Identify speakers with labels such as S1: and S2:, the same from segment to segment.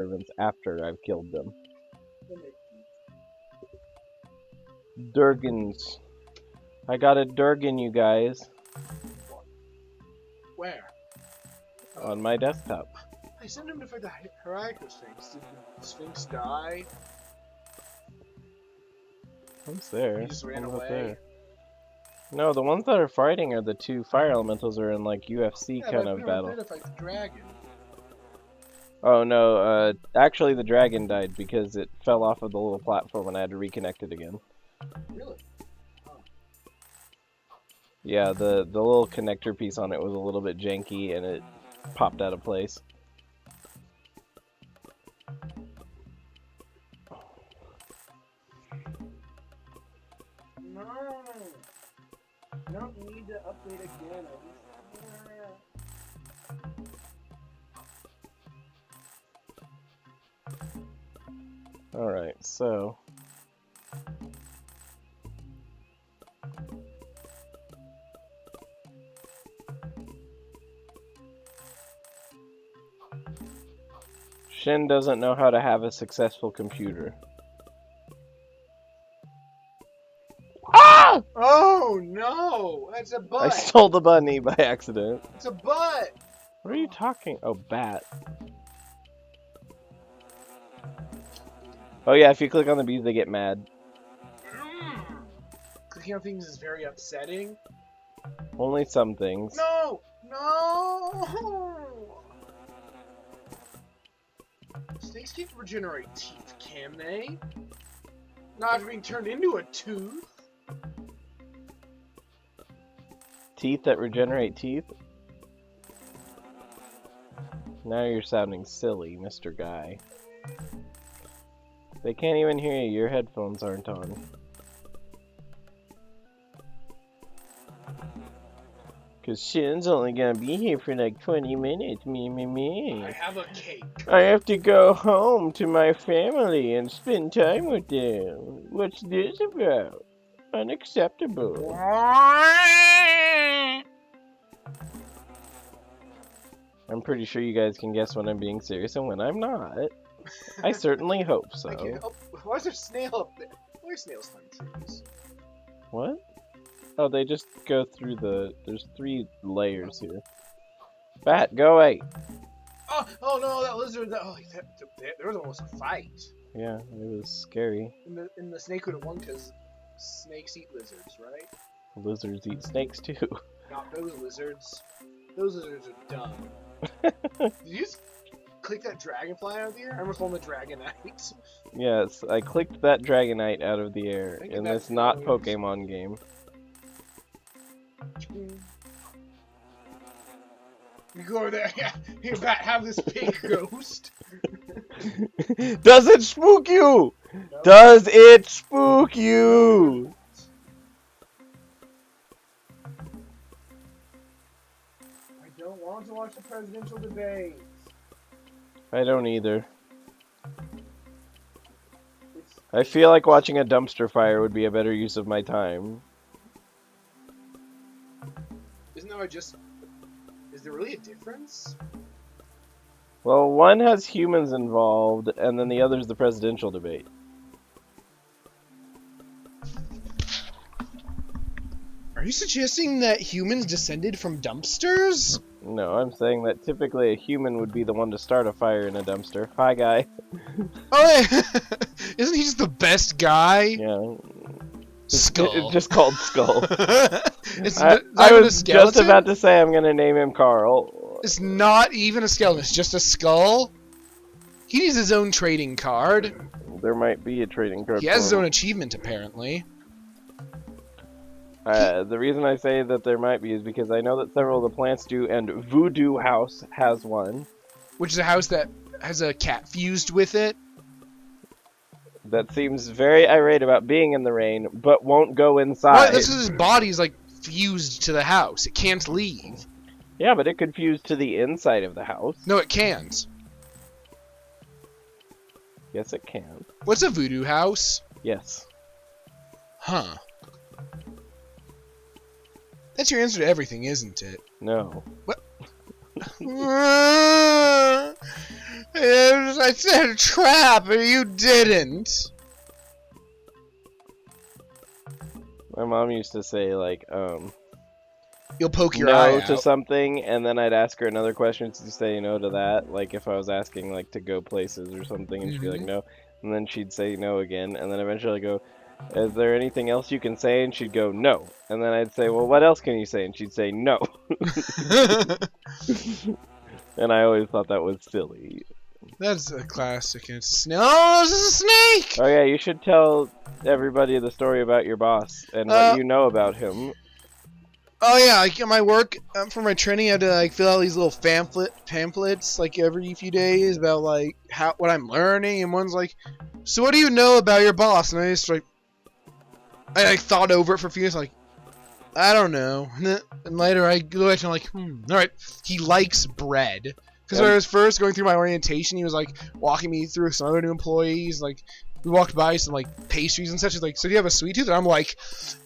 S1: servants after I've killed them. Durgans. I got a Durgan, you guys.
S2: Where?
S1: On my desktop.
S2: I sent him to fight the Heracles Sphinx. Did the Sphinx die?
S1: Who's there?
S2: He just ran
S1: One's up
S2: away?
S1: there. No, the ones that are fighting are the two fire elementals are in like UFC kind of battle.
S2: To fight the dragon.
S1: Oh no, actually the dragon died because it fell off of the little platform and I had to reconnect it again.
S2: Really?
S1: Yeah, the little connector piece on it was a little bit janky and it popped out of place.
S2: No! I don't need to update again.
S1: Alright, so... Shin doesn't know how to have a successful computer. Ah!
S2: Oh no! That's a butt!
S1: I stole the bunny by accident.
S2: It's a butt!
S1: What are you talking? Oh, bat. Oh yeah, if you click on the bees, they get mad.
S2: Clicking on things is very upsetting.
S1: Only some things.
S2: No! No! Snakes can't regenerate teeth, can they? Not after being turned into a tooth.
S1: Teeth that regenerate teeth? Now you're sounding silly, Mr. Guy. They can't even hear you. Your headphones aren't on. Cause Shin's only gonna be here for like 20 minutes, me.
S2: I have a cake.
S1: I have to go home to my family and spend time with them. What's this about? Unacceptable. I'm pretty sure you guys can guess when I'm being serious and when I'm not. I certainly hope so.
S2: Oh, why is there a snail up there? Why are snails climb trees?
S1: What? Oh, they just go through the... There's 3 layers here. Bat, go away!
S2: Oh no, that lizard! There was almost a fight.
S1: Yeah, it was scary.
S2: And the snake would have won because snakes eat lizards, right?
S1: Lizards eat snakes too.
S2: Not those lizards. Those lizards are dumb. Did you just click that dragonfly out of the air? I almost called him a dragonite.
S1: Yes, I clicked that Dragonite out of the air in this not Pokemon game.
S2: You go over there, yeah. Here, Bat, have this pink ghost.
S1: Does it spook you?
S2: No.
S1: Does it spook you?
S2: I don't want to watch the presidential debates.
S1: I don't either. I feel like watching a dumpster fire would be a better use of my time.
S2: Isn't there is there really a difference?
S1: Well, one has humans involved, and then the other's the presidential debate.
S2: Are you suggesting that humans descended from dumpsters?
S1: No, I'm saying that typically a human would be the one to start a fire in a dumpster. Hi, guy.
S2: Oh, isn't he just the best guy?
S1: Yeah.
S2: Skull.
S1: It's just called Skull.
S2: It's
S1: I
S2: not even a
S1: was
S2: skeleton?
S1: just about to say I'm gonna name him Carl.
S2: It's not even a skeleton, it's just a skull. He needs his own trading card.
S1: There might be a trading card.
S2: He has his
S1: for
S2: own
S1: him.
S2: achievement, apparently.
S1: The reason I say that there might be is because I know that several of the plants do, and Voodoo House has one.
S2: Which is a house that has a cat fused with it.
S1: That seems very irate about being in the rain, but won't go inside.
S2: Well, that's because his body's like fused to the house. It can't leave.
S1: Yeah, but it could fuse to the inside of the house.
S2: No, it can't.
S1: Yes, it can.
S2: What's a voodoo house?
S1: Yes.
S2: Huh. That's your answer to everything, isn't it?
S1: No.
S2: What? I said a trap, and you didn't.
S1: My mom used to say, like,
S2: You'll poke your eye
S1: no
S2: out.
S1: to something, and then I'd ask her another question to say no to that. Like, if I was asking, like, to go places or something, and she'd be like, no. And then she'd say no again, and then eventually I'd go, is there anything else you can say? And she'd go, no. And then I'd say, well, what else can you say? And she'd say, no. And I always thought that was silly.
S2: That's a classic. It's oh, this is a snake.
S1: Oh yeah, you should tell everybody the story about your boss and what you know about him.
S2: Oh yeah, like at my work for my training, I had to like fill out these little pamphlets like every few days about like what I'm learning, and one's like, so what do you know about your boss? And I just like, I like thought over it for a few minutes, like, I don't know. And later I go back and I'm like, all right, he likes bread. Because when I was first going through my orientation, he was like walking me through some other new employees, like. We walked by some like pastries and such. He's like, so do you have a sweet tooth? And I'm like,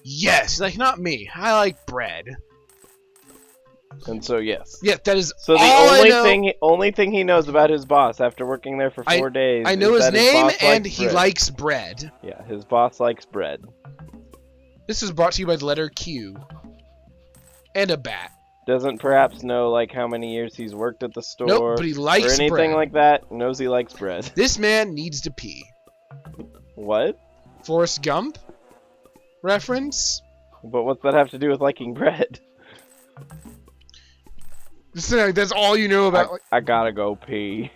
S2: yes. He's like, not me. I like bread.
S1: And so yes.
S2: Yeah, that is
S1: so the
S2: all
S1: only thing he knows about his boss after working there for 4 days.
S2: I know his name and he
S1: bread.
S2: likes bread.
S1: Yeah, his boss likes bread.
S2: This is brought to you by the letter Q. And a bat.
S1: Doesn't perhaps know like how many years he's worked at the store.
S2: Nope, but he likes
S1: or anything
S2: bread.
S1: Like that. Knows he likes bread.
S2: This man needs to pee.
S1: What?
S2: Forrest Gump reference?
S1: But what's that have to do with liking bread?
S2: That's all you know about.
S1: I gotta go pee.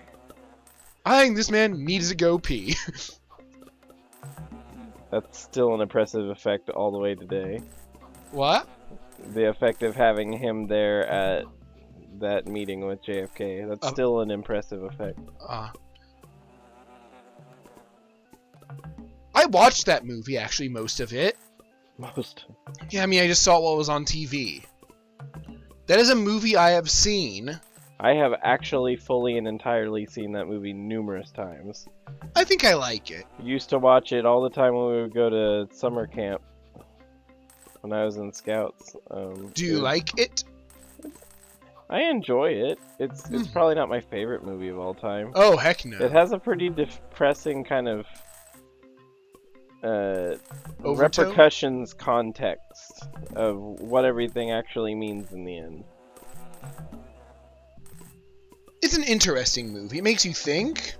S2: I think this man needs to go pee.
S1: That's still an impressive effect all the way today.
S2: What?
S1: The effect of having him there at that meeting with JFK. That's still an impressive effect.
S2: I watched that movie, actually, most of it.
S1: Most?
S2: Yeah, I mean, I just saw what was on TV. That is a movie I have seen.
S1: I have actually fully and entirely seen that movie numerous times.
S2: I think I like it.
S1: Used to watch it all the time when we would go to summer camp. When I was in Scouts.
S2: Do you like it?
S1: I enjoy it. It's probably not my favorite movie of all time.
S2: Oh, heck no.
S1: It has a pretty depressing kind of repercussions context of what everything actually means in the end.
S2: It's an interesting movie. It makes you think.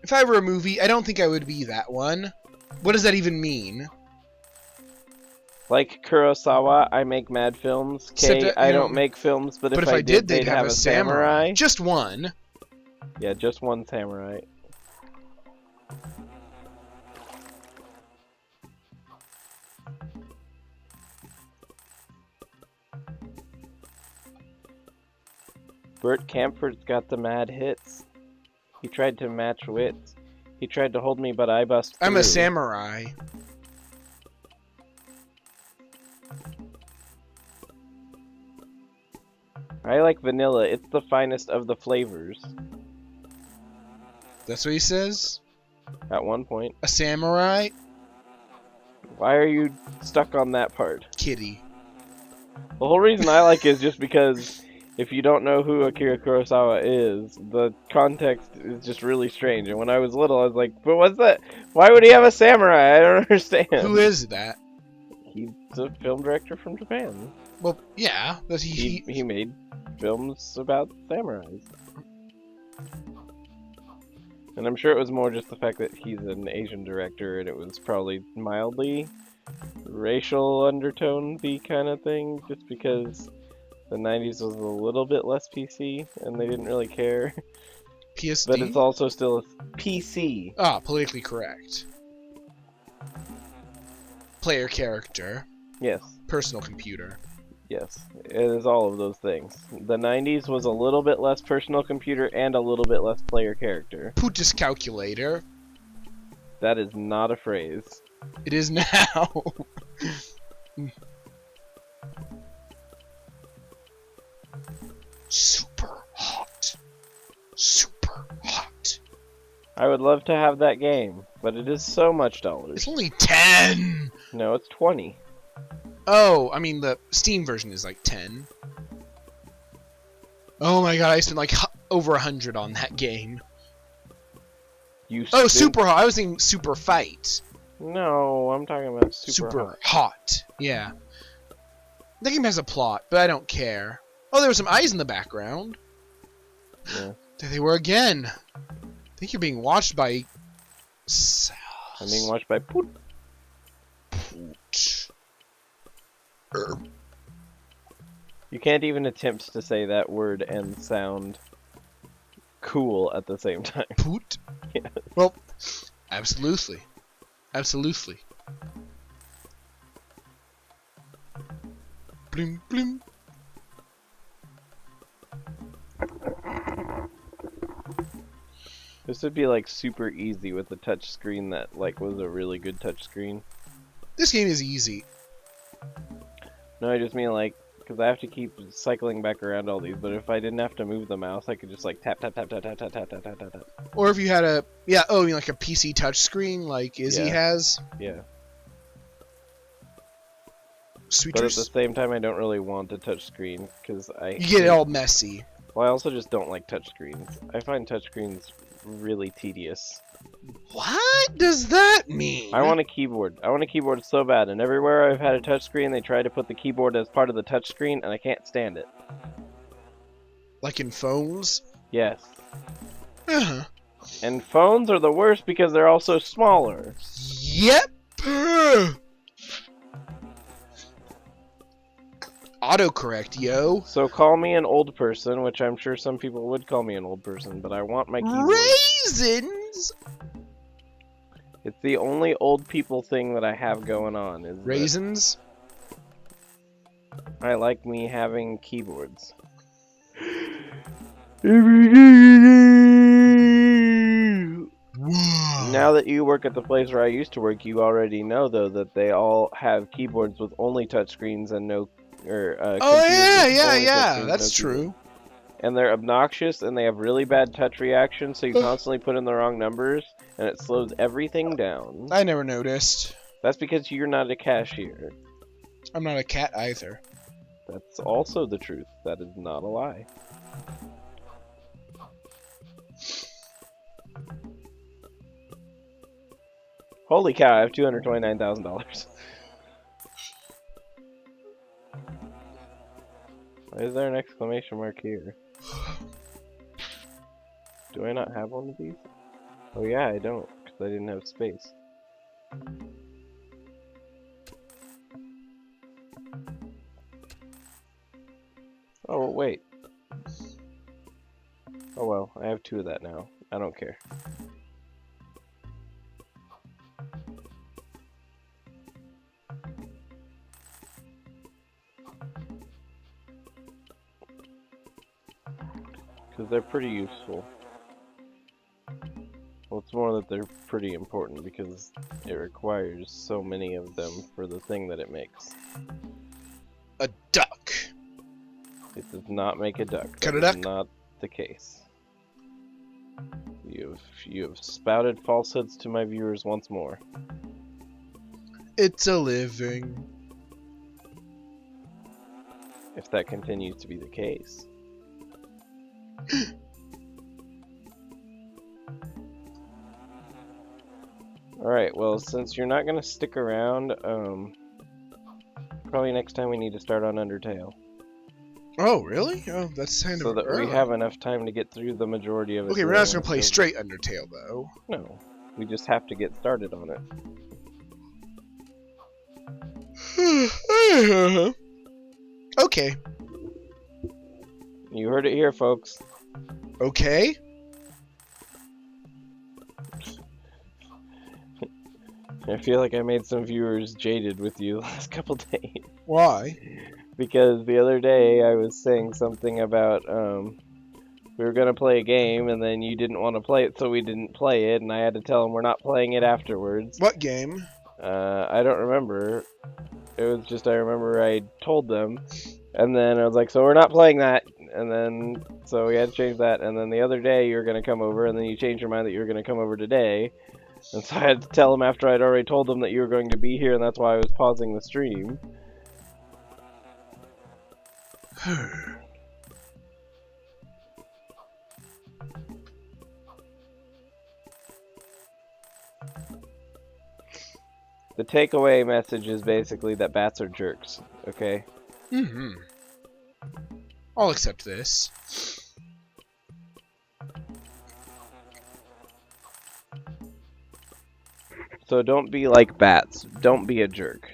S2: If I were a movie, I don't think I would be that one. What does that even mean?
S1: Like Kurosawa, I make mad films. I don't make films, but if I did, they'd have a samurai.
S2: Just one.
S1: Yeah, just one samurai. Bert Camford's got the mad hits. He tried to match wits. He tried to hold me, but I bust through.
S2: I'm a samurai.
S1: I like vanilla. It's the finest of the flavors.
S2: That's what he says?
S1: At one point.
S2: A samurai?
S1: Why are you stuck on that part?
S2: Kitty.
S1: The whole reason I like it is just because if you don't know who Akira Kurosawa is, the context is just really strange. And when I was little, I was like, but what's that? Why would he have a samurai? I don't understand.
S2: Who is that?
S1: He's a film director from Japan.
S2: Well, yeah, but
S1: he made films about samurais. And I'm sure it was more just the fact that he's an Asian director and it was probably mildly racial undertone-y kind of thing, just because the 90s was a little bit less PC and they didn't really care.
S2: PSD?
S1: But it's also still a PC.
S2: Ah, politically correct. Player character.
S1: Yes.
S2: Personal computer.
S1: Yes, it is all of those things. The 90s was a little bit less personal computer and a little bit less player character.
S2: Putis calculator.
S1: That is not a phrase.
S2: It is now. Super hot. Super hot.
S1: I would love to have that game, but it is so much dollars.
S2: It's only 10.
S1: No, it's 20.
S2: Oh, I mean the Steam version is like 10. Oh my god, I spent like over 100 on that game.
S1: You
S2: Oh,
S1: spent...
S2: Super Hot. I was thinking Super Fight.
S1: No, I'm talking about Super
S2: Hot. Yeah. That game has a plot, but I don't care. Oh, there were some eyes in the background.
S1: Yeah.
S2: There they were again. I think you're being watched by...
S1: I'm being watched by Poot. You can't even attempt to say that word and sound cool at the same time.
S2: Poot?
S1: Yeah.
S2: Well, absolutely. Absolutely. Blim, blim.
S1: This would be like super easy with a touch screen that like was a really good touch screen.
S2: This game is easy.
S1: No, I just mean like, because I have to keep cycling back around all these, but if I didn't have to move the mouse, I could just like tap, tap, tap, tap, tap, tap, tap, tap, tap, tap, tap.
S2: Or if you had a, yeah, oh, you mean like a PC touchscreen like Izzy has?
S1: Yeah.
S2: Sweet.
S1: But at the same time, I don't really want a touch screen, because
S2: You get it all messy.
S1: Well, I also just don't like touch screens. I find touch screens really tedious.
S2: What does that mean?
S1: I want a keyboard. I want a keyboard so bad, and everywhere I've had a touchscreen, they try to put the keyboard as part of the touchscreen, and I can't stand it.
S2: Like in phones?
S1: Yes.
S2: Uh-huh.
S1: And phones are the worst because they're also smaller.
S2: Yep. Autocorrect, yo.
S1: So call me an old person, which I'm sure some people would call me an old person, but I want my keyboard.
S2: Raisins?
S1: It's the only old people thing that I have going on. Is
S2: raisins?
S1: I like me having keyboards. Now that you work at the place where I used to work, you already know, though, that they all have keyboards with only touchscreens and no...
S2: oh, yeah, that's true.
S1: And they're obnoxious, and they have really bad touch reactions, so you constantly put in the wrong numbers, and it slows everything down.
S2: I never noticed.
S1: That's because you're not a cashier.
S2: I'm not a cat either.
S1: That's also the truth. That is not a lie. Holy cow, I have $229,000. Why is there an exclamation mark here? Do I not have one of these? Oh yeah, I don't, because I didn't have space. Oh, wait. Oh well, I have 2 of that now. I don't care. Because they're pretty useful. Well, it's more that they're pretty important because it requires so many of them for the thing that it makes.
S2: A duck.
S1: It does not make a duck.
S2: Cut a
S1: That
S2: duck?
S1: is not the case. You have spouted falsehoods to my viewers once more.
S2: It's a living.
S1: If that continues to be the case. Alright, well, since you're not going to stick around, probably next time we need to start on Undertale.
S2: Oh, really? Oh, that's kind
S1: So
S2: of
S1: that
S2: early.
S1: we have enough time to get through the majority of it.
S2: Okay, we're not just gonna play straight Undertale, though.
S1: No, we just have to get started on
S2: it. Okay.
S1: You heard it here, folks.
S2: Okay.
S1: I feel like I made some viewers jaded with you the last couple days.
S2: Why?
S1: Because the other day I was saying something about, we were going to play a game, and then you didn't want to play it, so we didn't play it, and I had to tell them we're not playing it afterwards.
S2: What game?
S1: I don't remember. It was just, I remember I told them, and then I was like, so we're not playing that, and then, so we had to change that, and then the other day you were going to come over, and then you changed your mind that you were going to come over today, and so I had to tell them after I'd already told them that you were going to be here, and that's why I was pausing the stream. The takeaway message is basically that bats are jerks, okay?
S2: Mm-hmm. I'll accept this.
S1: So don't be like bats. Don't be a jerk.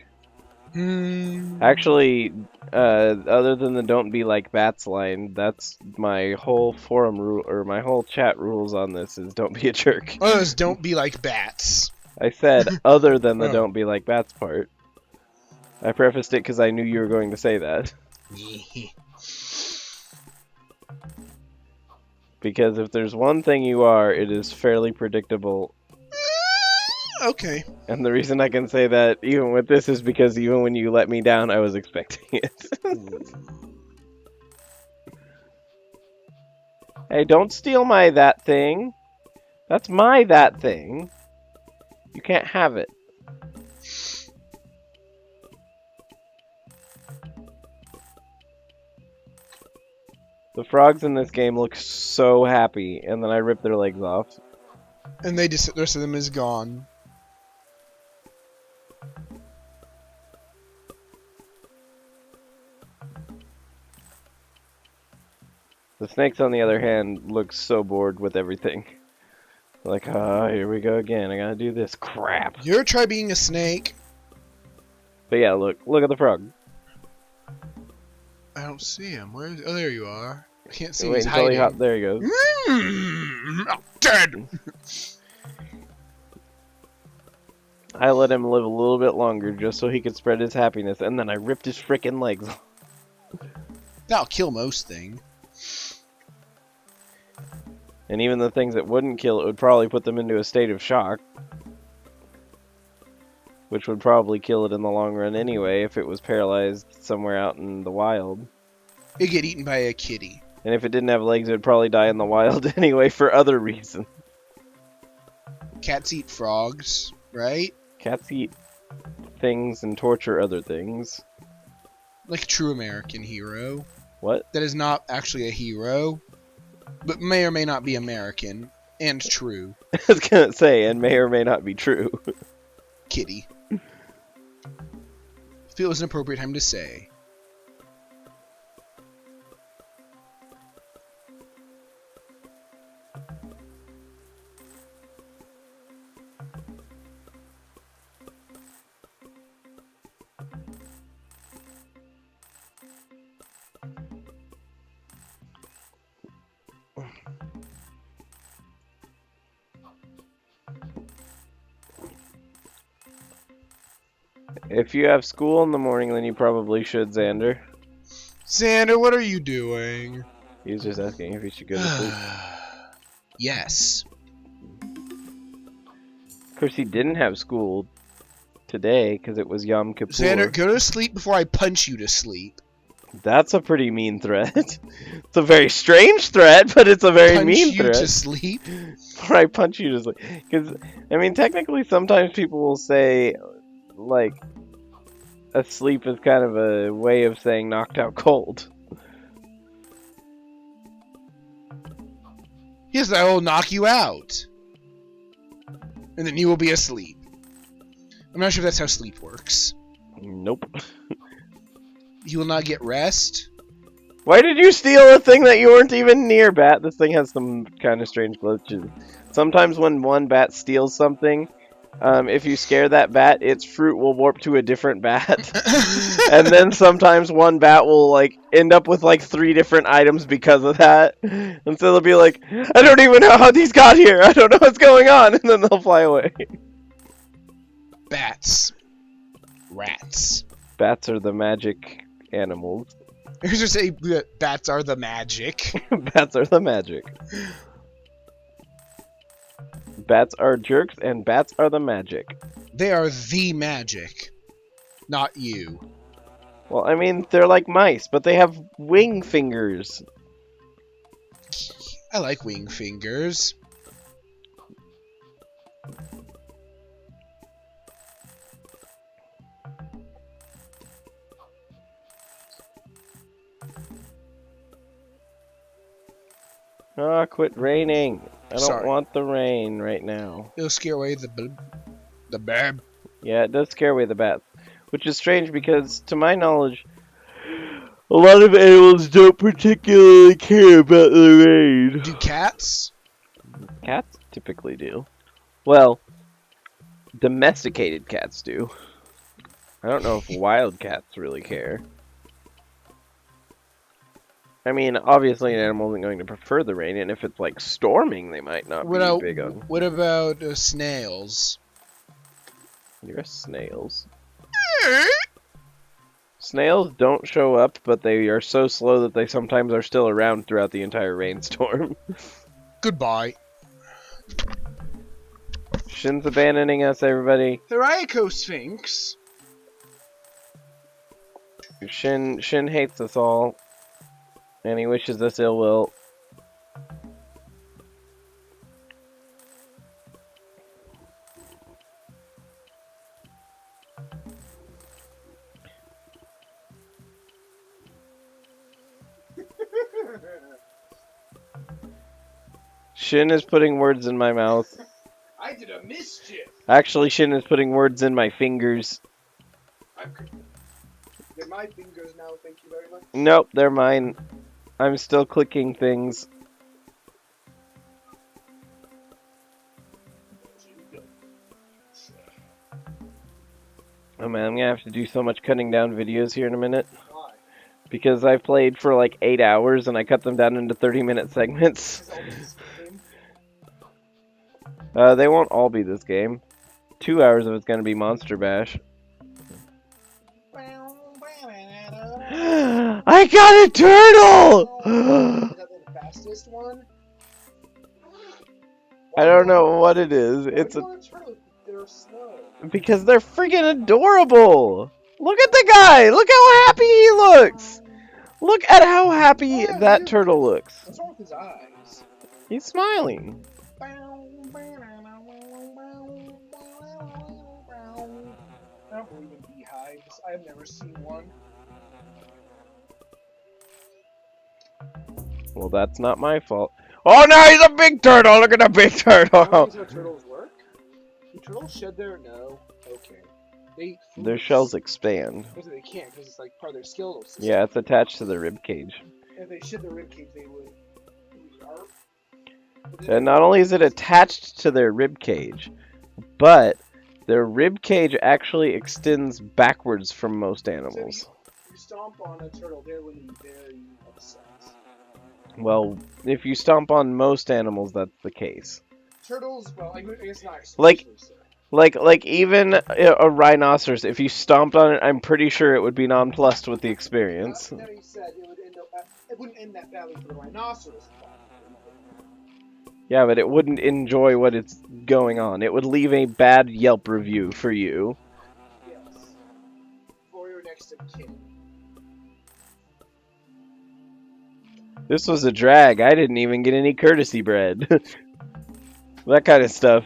S1: Actually, other than the "don't be like bats" line, that's my whole forum rule or my whole chat rules on this is don't be a jerk.
S2: Others don't be like bats.
S1: I said other than the
S2: Oh.
S1: "don't be like bats" part. I prefaced it because I knew you were going to say that. Because if there's one thing you are, it is fairly predictable.
S2: Okay.
S1: And the reason I can say that even with this is because even when you let me down, I was expecting it. Hey, don't steal my that thing. That's my that thing. You can't have it. The frogs in this game look so happy, and then I rip their legs off.
S2: And the rest of them is gone.
S1: The snakes, on the other hand, look so bored with everything. Like, here we go again. I gotta do this crap.
S2: You're try being a snake.
S1: But yeah, look at the frog.
S2: I don't see him. Where? Oh, there you are. I can't see.
S1: Wait
S2: He's
S1: until
S2: hiding.
S1: there he goes.
S2: Dead.
S1: I let him live a little bit longer just so he could spread his happiness, and then I ripped his frickin' legs off.
S2: That'll kill most things.
S1: And even the things that wouldn't kill it would probably put them into a state of shock. Which would probably kill it in the long run anyway if it was paralyzed somewhere out in the wild.
S2: It'd get eaten by a kitty.
S1: And if it didn't have legs, it would probably die in the wild anyway for other reasons.
S2: Cats eat frogs, right?
S1: Cats eat things and torture other things.
S2: Like a true American hero.
S1: What?
S2: That is not actually a hero, but may or may not be American and true.
S1: I was gonna say, and may or may not be true.
S2: Kitty. Feel it was an appropriate time to say.
S1: If you have school in the morning, then you probably should, Xander.
S2: Xander, what are you doing?
S1: He's just asking if he should go to sleep.
S2: Yes.
S1: Of course, he didn't have school today because it was Yom Kippur.
S2: Xander, go to sleep before I punch you to sleep.
S1: That's a pretty mean threat. It's a very strange threat, but it's a very mean threat.
S2: Punch you to sleep?
S1: Before I punch you to sleep. Because, I mean, technically, sometimes people will say, like, asleep is kind of a way of saying knocked out cold.
S2: Yes, I will knock you out. And then you will be asleep. I'm not sure if that's how sleep works.
S1: Nope.
S2: You will not get rest?
S1: Why did you steal a thing that you weren't even near, Bat? This thing has some kind of strange glitches. Sometimes when one bat steals something, if you scare that bat, its fruit will warp to a different bat. And then sometimes one bat will, like, end up with, like, 3 different items because of that. And so they'll be like, I don't even know how these got here. I don't know what's going on. And then they'll fly away.
S2: Bats. Rats.
S1: Bats are the magic animals.
S2: Here's just say bats are the magic.
S1: Bats are the magic. Bats are jerks, and bats are the magic.
S2: They are the magic. Not you.
S1: Well, I mean, they're like mice, but they have wing fingers.
S2: I like wing fingers.
S1: Ah, quit raining. I don't
S2: Sorry.
S1: want the rain right now.
S2: It'll scare away the bab.
S1: Yeah, it does scare away the bats. Which is strange because, to my knowledge, a lot of animals don't particularly care about the rain.
S2: Do cats?
S1: Cats typically do. Well, domesticated cats do. I don't know if wild cats really care. I mean, obviously an animal isn't going to prefer the rain, and if it's like storming, they might not be big on.
S2: What about snails?
S1: You're snails. Snails don't show up, but they are so slow that they sometimes are still around throughout the entire rainstorm.
S2: Goodbye.
S1: Shin's abandoning us, everybody.
S2: Theriaco Sphinx.
S1: Shin hates us all, and he wishes us ill will. Shin is putting words in my mouth.
S2: I did a mischief.
S1: Actually, Shin is putting words in my fingers.
S2: They're my fingers now, thank you very much.
S1: Nope, they're mine. I'm still clicking things. Oh man, I'm gonna have to do so much cutting down videos here in a minute.
S2: Why?
S1: Because I've played for like 8 hours and I cut them down into 30-minute segments. They won't all be this game. 2 hours of it's gonna be Monster Bash. I got a turtle!
S2: Is that the fastest one?
S1: I don't know what it is. It's a...
S2: They're slow.
S1: Because they're freaking adorable! Look at the guy! Look how happy he looks! Look at how happy that turtle looks.
S2: What's wrong with his eyes?
S1: He's smiling.
S2: I don't believe in beehives. I've never seen one.
S1: Well, that's not my fault. Oh no, he's a big turtle! Look at the big turtle!
S2: How turtles work? Do turtles shed their... No. Okay. They eat fruits.
S1: Their shells expand.
S2: Because they can't, because it's like part of their skeletal system.
S1: Yeah, it's attached to the rib cage.
S2: If they shed their rib cage, they would...
S1: And not only is it attached to their rib cage, but their rib cage actually extends backwards from most animals.
S2: You stomp on a turtle, they're going to be very upset.
S1: Well, if you stomp on most animals, that's the case.
S2: Turtles, well, I guess not.
S1: Like even a rhinoceros, if you stomped on it, I'm pretty sure it would be nonplussed with the experience.
S2: Then he said it wouldn't end that badly for the rhinoceros.
S1: Yeah, but it wouldn't enjoy what it's going on. It would leave a bad Yelp review for you.
S2: Yes. For your next of kin.
S1: This was a drag. I didn't even get any courtesy bread. That kind of stuff.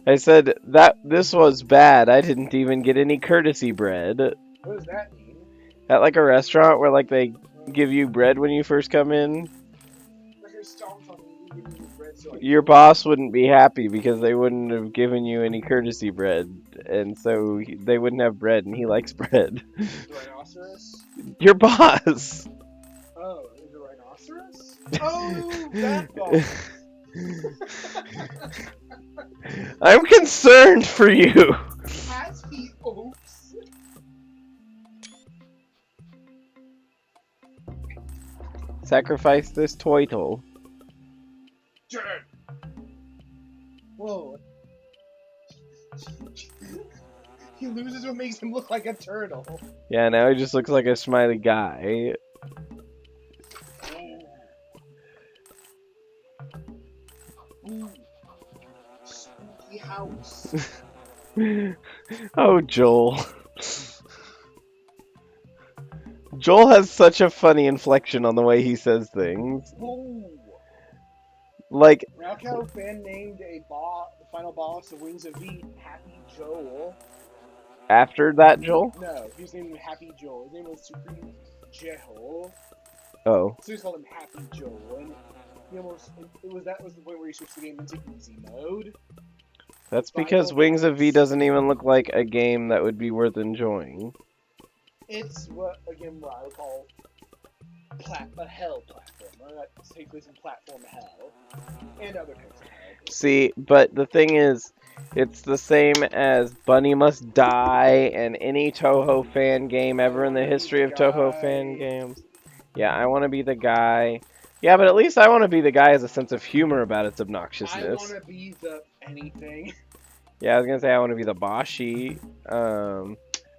S1: I said that this was bad. I didn't even get any courtesy bread.
S2: What does that mean?
S1: At like a restaurant where like they give you bread when you first come in. Your boss wouldn't be happy because they wouldn't have given you any courtesy bread, and so they wouldn't have bread, and he likes bread.
S2: The rhinoceros?
S1: Your boss!
S2: Oh, the rhinoceros? Oh, that boss!
S1: I'm concerned for you!
S2: Has he? Oops.
S1: Sacrifice this turtle.
S2: Whoa. He loses what makes him look like a turtle.
S1: Yeah, now he just looks like a smiley guy.
S2: Ooh. Spooky house.
S1: Oh, Joel. Joel has such a funny inflection on the way he says things.
S2: Ooh.
S1: Like,
S2: Raquel fan named the final boss of Wings of V Happy Joel.
S1: after that, Joel?
S2: No, he's named Happy Joel. His name was Supreme Joel.
S1: Oh,
S2: So we just called him Happy Joe, and he almost that was the point where he switched the game into easy mode.
S1: that's
S2: But I
S1: because
S2: don't think
S1: Wings of V doesn't even look like a game that would be worth enjoying.
S2: it's what I would call a hell platformer that takes place in platform hell and other types of hell.
S1: See, but the thing is, it's the same as Bunny Must Die and any Toho fan game ever in the history of Toho fan games. Yeah, I want to be the guy. Yeah, but at least I want to be the guy who has a sense of humor about its
S2: I
S1: obnoxiousness.
S2: want to be the anything.
S1: Yeah, I was gonna say I want to be the Bashi,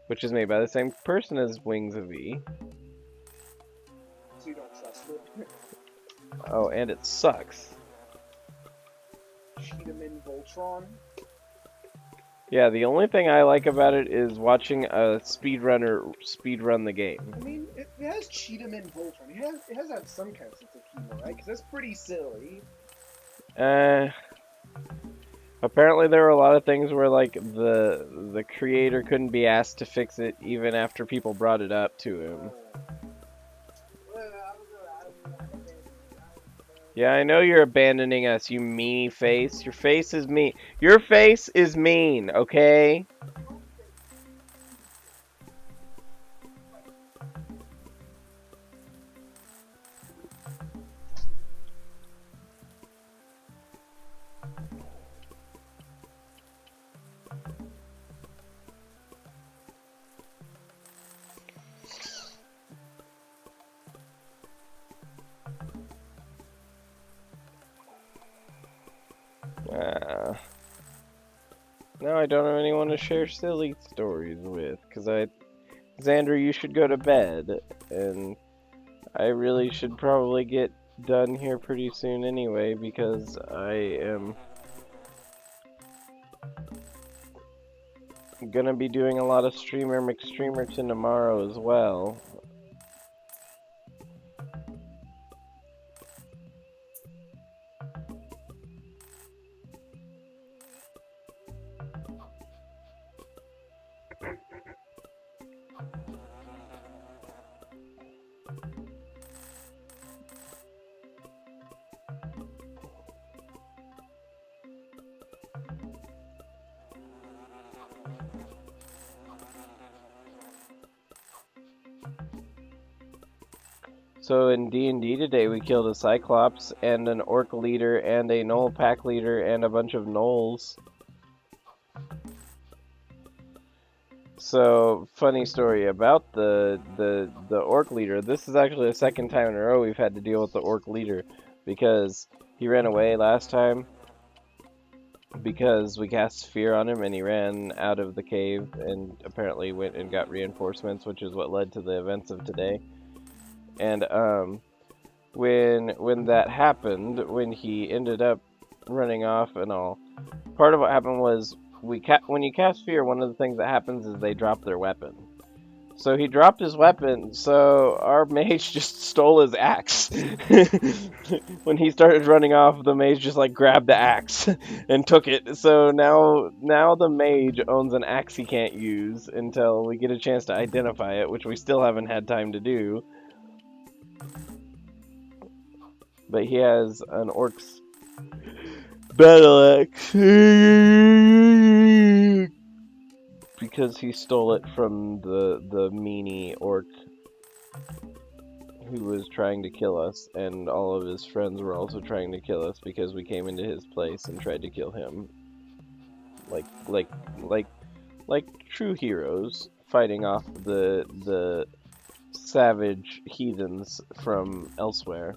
S1: which is made by the same person as Wings of V.
S2: So you don't trust it.
S1: Oh, and it sucks.
S2: Cheetahman Voltron.
S1: Yeah, the only thing I like about it is watching a speedrunner speedrun the game.
S2: I mean, it has Cheetahman Voltron. It has that some kind of sense of humor, right? Because that's pretty silly.
S1: Apparently there were a lot of things where like the creator couldn't be asked to fix it even after people brought it up to him. Yeah, I know you're abandoning us, you meanie face. Your face is mean. Your face is mean, okay? Now I don't have anyone to share silly stories with, Xander, you should go to bed, and I really should probably get done here pretty soon anyway, because I am gonna be doing a lot of Streamer McStreamerton tomorrow as well. So in D&D today, we killed a Cyclops and an Orc leader and a Gnoll pack leader and a bunch of Gnolls. So, funny story about the Orc leader. This is actually the second time in a row we've had to deal with the Orc leader because he ran away last time because we cast fear on him and he ran out of the cave and apparently went and got reinforcements, which is what led to the events of today. And when that happened, when he ended up running off and all, part of what happened was when you cast fear, one of the things that happens is they drop their weapon. So he dropped his weapon, so our mage just stole his axe. When he started running off, the mage just like grabbed the axe and took it. So now the mage owns an axe he can't use until we get a chance to identify it, which we still haven't had time to do. But he has an orc's battle axe because he stole it from the meanie orc who was trying to kill us, and all of his friends were also trying to kill us because we came into his place and tried to kill him. Like true heroes fighting off the savage heathens from elsewhere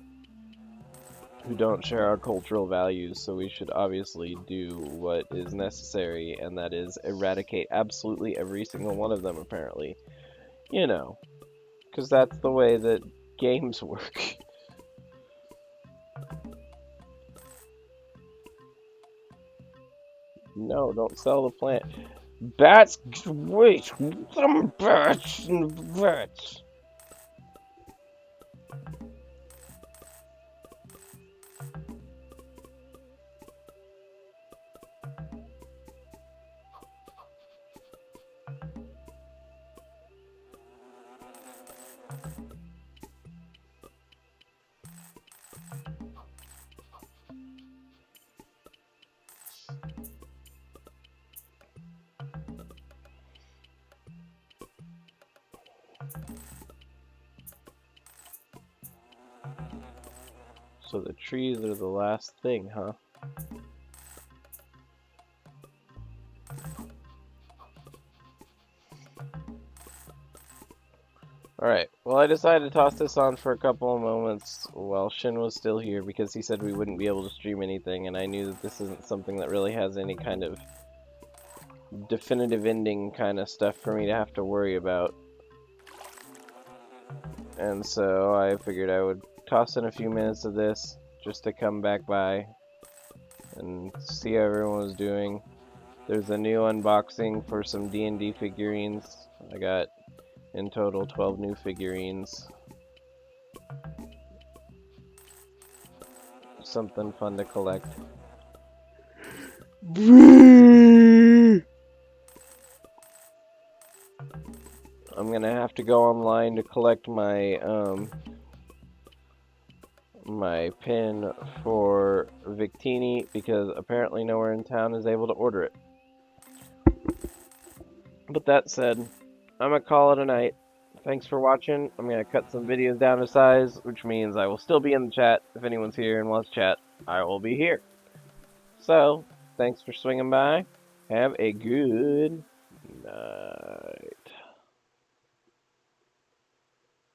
S1: who don't share our cultural values, so we should obviously do what is necessary, and that is eradicate absolutely every single one of them, apparently. You know, because that's the way that games work. No, don't sell the plant. Bats, wait, some bats and bats. So the trees are the last thing, huh? Alright, well I decided to toss this on for a couple of moments while Shin was still here because he said we wouldn't be able to stream anything, and I knew that this isn't something that really has any kind of definitive ending kind of stuff for me to have to worry about. And so I figured I would toss in a few minutes of this just to come back by and see how everyone was doing. There's a new unboxing for some D&D figurines. I got in total 12 new figurines. Something fun to collect. I'm gonna have to go online to collect my my pin for Victini because apparently nowhere in town is able to order it. But that said, I'm gonna call it a night. Thanks for watching. I'm gonna cut some videos down to size, which means I will still be in the chat. If anyone's here and wants to chat, I will be here. So, thanks for swinging by. Have a good night.